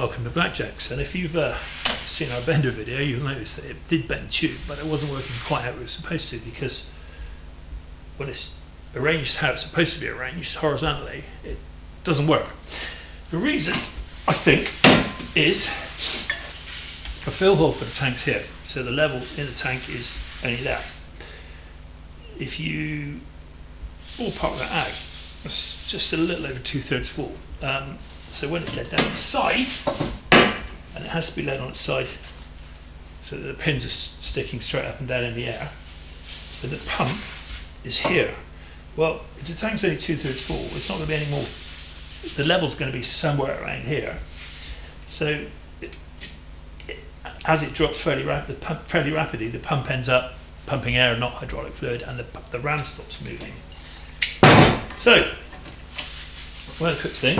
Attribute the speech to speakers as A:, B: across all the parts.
A: welcome to Blackjacks. And if you've seen our bender video, you'll notice that it did bend tube, but it wasn't working quite how it was supposed to, because when it's arranged how it's supposed to be arranged horizontally, it doesn't work. The reason, I think, is a fill hole for the tank's here, so the level in the tank is only that. If you ballpark that out, it's just a little over 2/3 full. So when it's led down its side, and it has to be led on its side so that the pins are sticking straight up and down in the air, but the pump is here. Well, if the tank's only 2/3 full, it's not going to be any more. The level's going to be somewhere around here. So as it drops fairly rapidly, the pump ends up pumping air, not hydraulic fluid, and the ram stops moving. So, well equipped thing.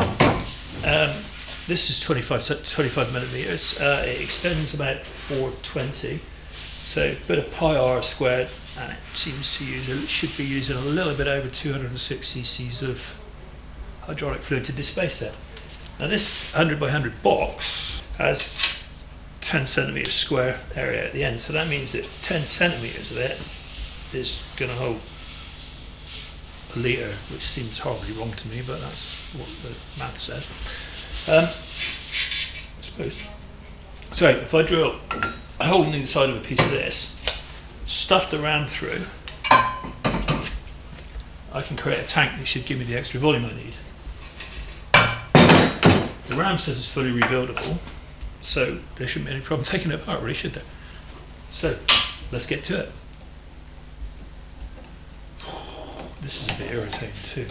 A: This is 25 millimeters. It extends about 420. So a bit of pi r squared, and it seems to should be using a little bit over 206 cc's of hydraulic fluid to displace that. Now this 100 by 100 box has 10 centimeters square area at the end, so that means that 10 centimeters of it is going to hold a litre, which seems horribly wrong to me, but that's what the math says. I suppose. So if I drill a hole in the side of a piece of this, stuff the ram through, I can create a tank that should give me the extra volume I need. The ram says it's fully rebuildable, so there shouldn't be any problem taking it apart, really, should there? So let's get to it. This is a bit irritating too.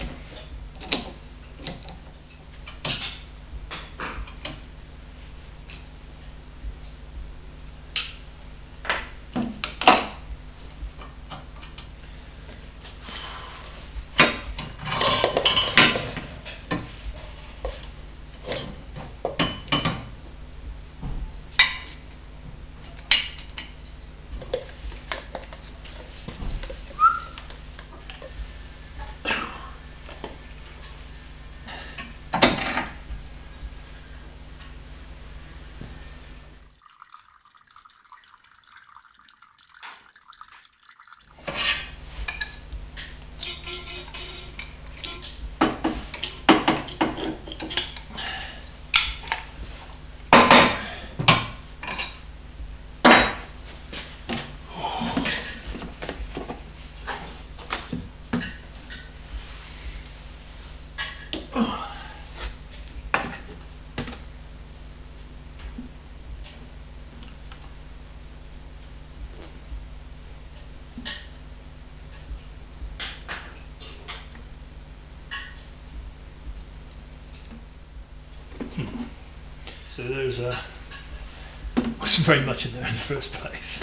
A: So there's wasn't very much in there in the first place.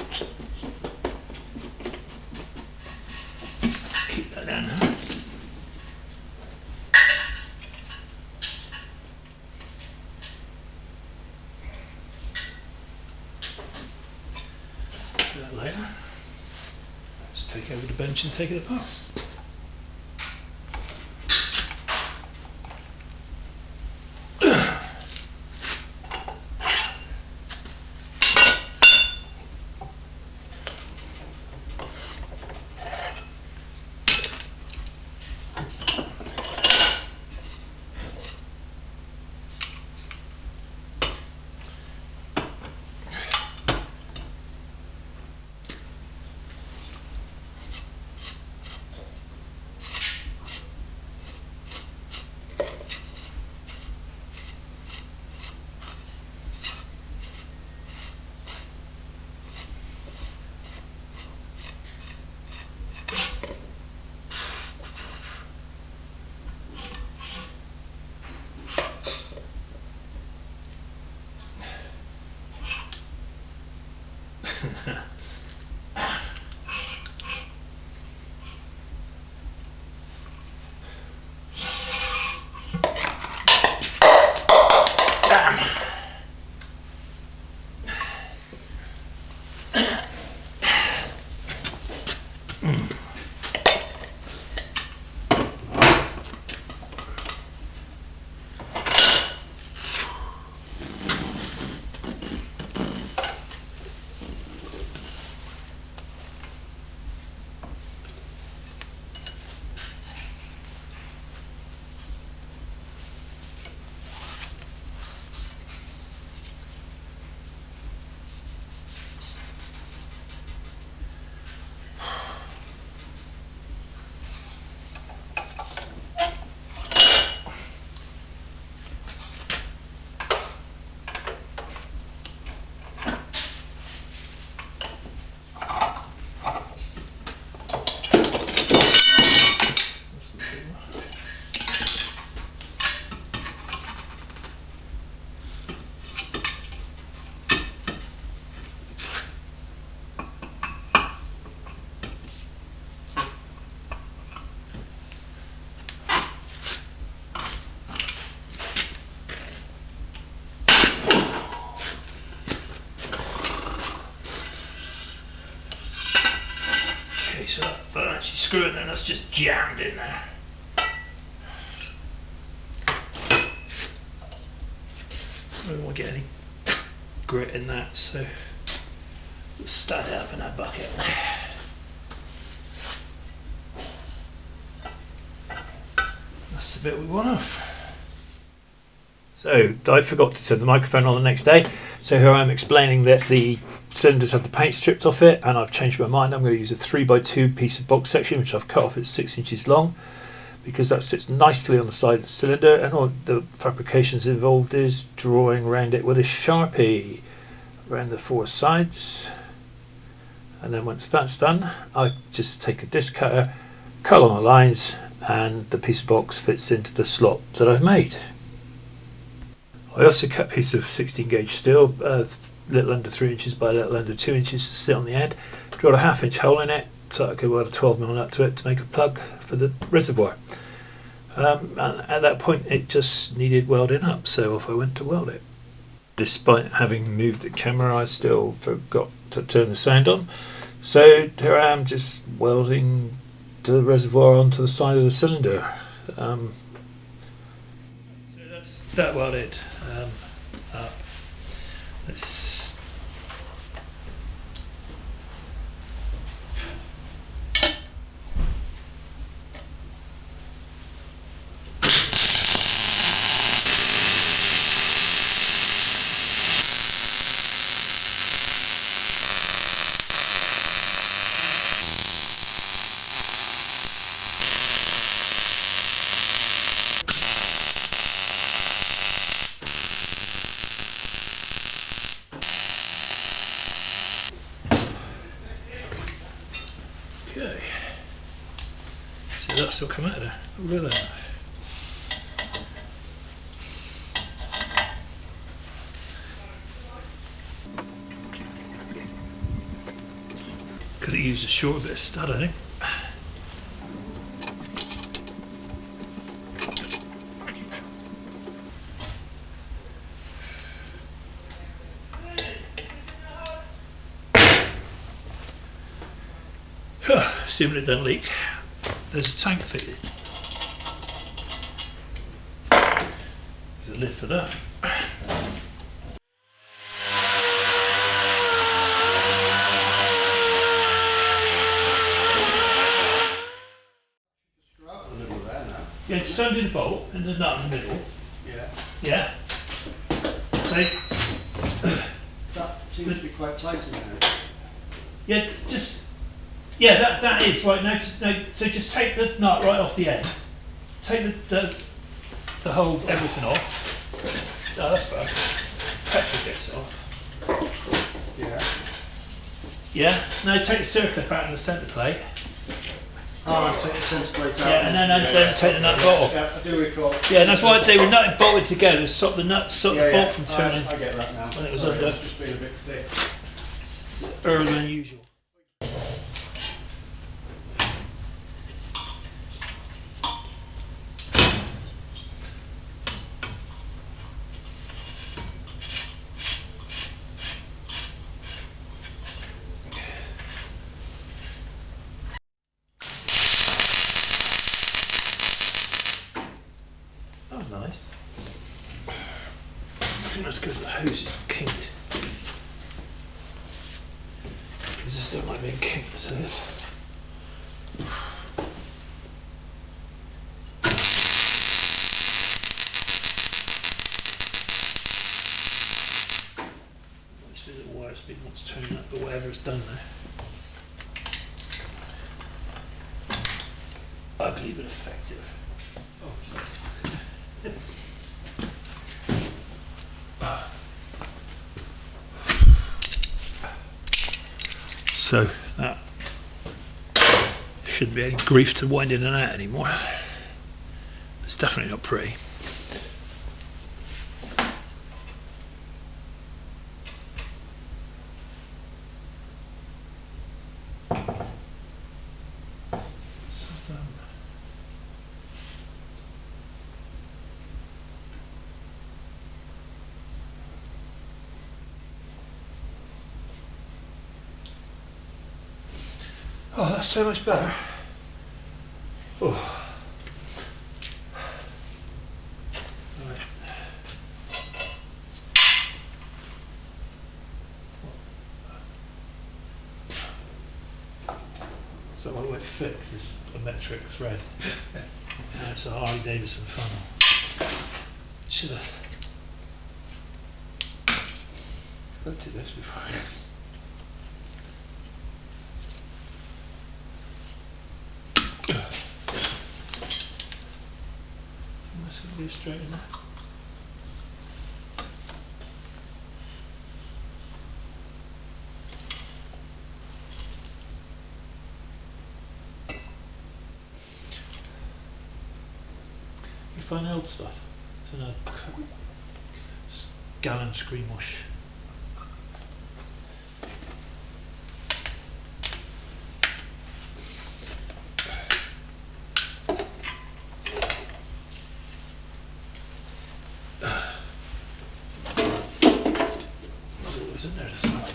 A: Keep that down now. Do that later. Let's take over the bench and take it apart. sure that don't actually screw it then, that's just jammed in there. I don't want to get any grit in that, so we'll stud it up in that bucket. That's the bit we want off. So I forgot to turn the microphone on the next day, so here I am explaining that the cylinders have the paint stripped off it, and I've changed my mind. I'm going to use a 3x2 piece of box section which I've cut off at 6 inches long, because that sits nicely on the side of the cylinder, and all the fabrications involved is drawing around it with a Sharpie around the 4 sides. And then once that's done, I just take a disc cutter, cut along the lines, and the piece of box fits into the slot that I've made. I also cut a piece of 16 gauge steel, a little under 3 inches by a little under 2 inches to sit on the end, drilled a 1/2 inch hole in it so I could weld a 12mm nut to it to make a plug for the reservoir. And at that point it just needed welding up, so off I went to weld it. Despite having moved the camera, I still forgot to turn the sound on, so here I am just welding the reservoir onto the side of the cylinder. So that's that welded up. Let's okay. So that's all come out of there. Look at that. Could have used a short bit of stud, I think. Assuming it doesn't leak. There's a tank fitted. There's a lid for that. Yeah, it's sewn in the bolt and the nut in the middle.
B: Yeah.
A: Yeah. See?
B: That seems to be quite tight in there.
A: Yeah, just. Yeah, that is right. No, so just take the nut right off the end. Take the whole everything off. Oh, that's bad. Petrol gets it off.
B: Yeah.
A: Yeah. No, take the circlip out in the centre plate.
B: Oh, take the centre plate out.
A: Yeah, and then take the nut bolt off.
B: Yeah, I do recall.
A: Yeah, and that's why they were nut bolted together to stop the nut, stop the bolt from turning
B: I get that now.
A: when it was
B: Sorry,
A: under.
B: it's just been a bit thick.
A: Earlier than usual. That was nice. I think that's because the hose is kinked. I just don't like being kinked, so must be the wire speed wants turning up, but whatever it's done now. Ugly but effective. So that shouldn't be any grief to wind in and out anymore. It's definitely not pretty. Oh, that's so much better. Oh. Right. So what we fix is a metric thread. It's a Harley Davidson funnel. Should have looked at this before. That's going to be straight in there. You find the old stuff? It's in a gallon screen wash. Isn't there to start with?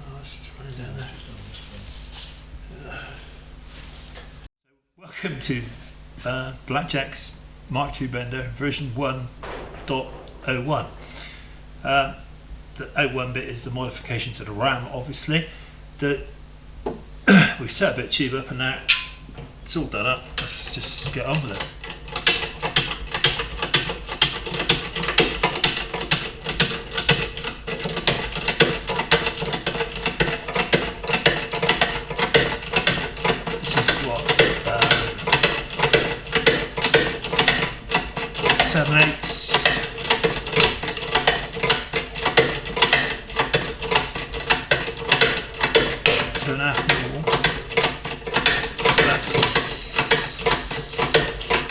A: Oh, it's just running down there. Welcome to Blackjack's Mk2 bender version 1.01. The 01 bit is the modification to the RAM, obviously. We've set a bit of tube up and now it's all done up. Let's just get on with it. This is what 7/8. Two and a half mil. So that's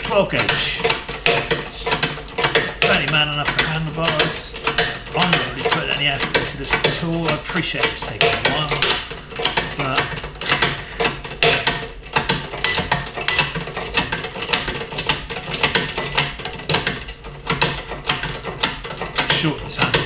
A: 12 gauge. It's plenty man enough for handlebars. I'm not really putting any effort into this at all. I appreciate it's taking a while, but short this handle.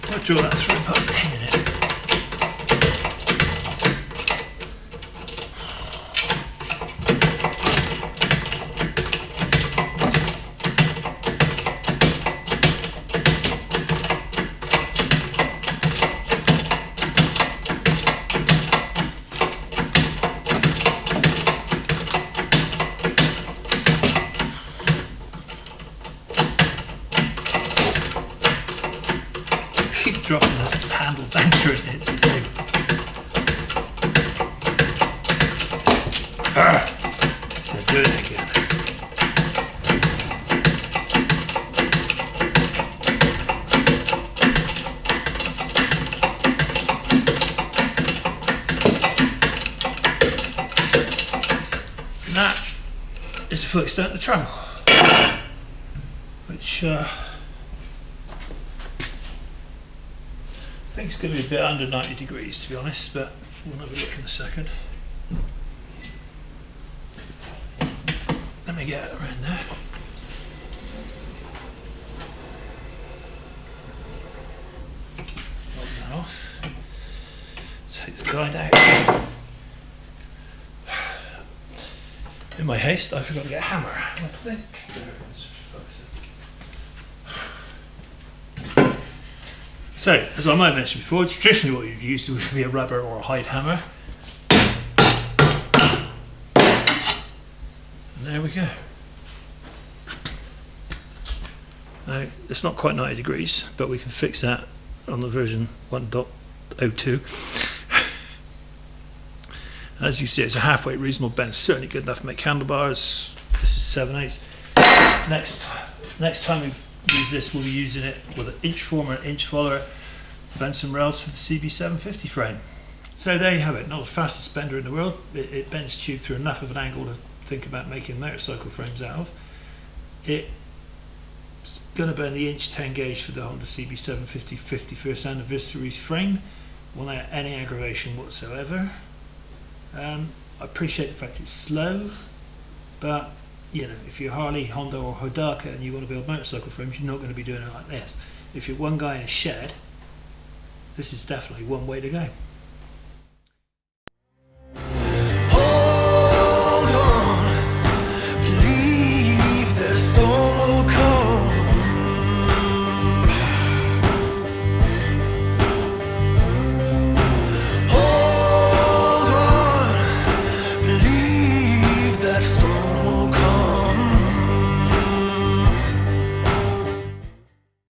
A: I'll draw that through and put a pin in it. Keep dropping the handle down through it. It's the same. So do it again. And that is the full extent of the travel, which I think it's going to be a bit under 90 degrees, to be honest, but we'll have a look in a second. Let me get it around there. Knock that off. Take the guide out. In my haste, I forgot to get a hammer, I think. So, as I might have mentioned before, traditionally what you'd use would be a rubber or a hide hammer. go. Now, it's not quite 90 degrees, but we can fix that on the version 1.02. As you see, it's a halfway reasonable bend. It's certainly good enough to make handlebars. This is 7/8. Next time we use this, we'll be using it with an inch former and an inch follower. Bend some rails for the CB750 frame. So there you have it. Not the fastest bender in the world. It bends tube through enough of an angle to think about making motorcycle frames out of. It's going to bend the inch 10 gauge for the Honda CB750 51st anniversary frame without any aggravation whatsoever. I appreciate the fact it's slow, but you know, if you're Harley, Honda or Hodaka and you want to build motorcycle frames, you're not going to be doing it like this. If you're one guy in a shed, this is definitely one way to go.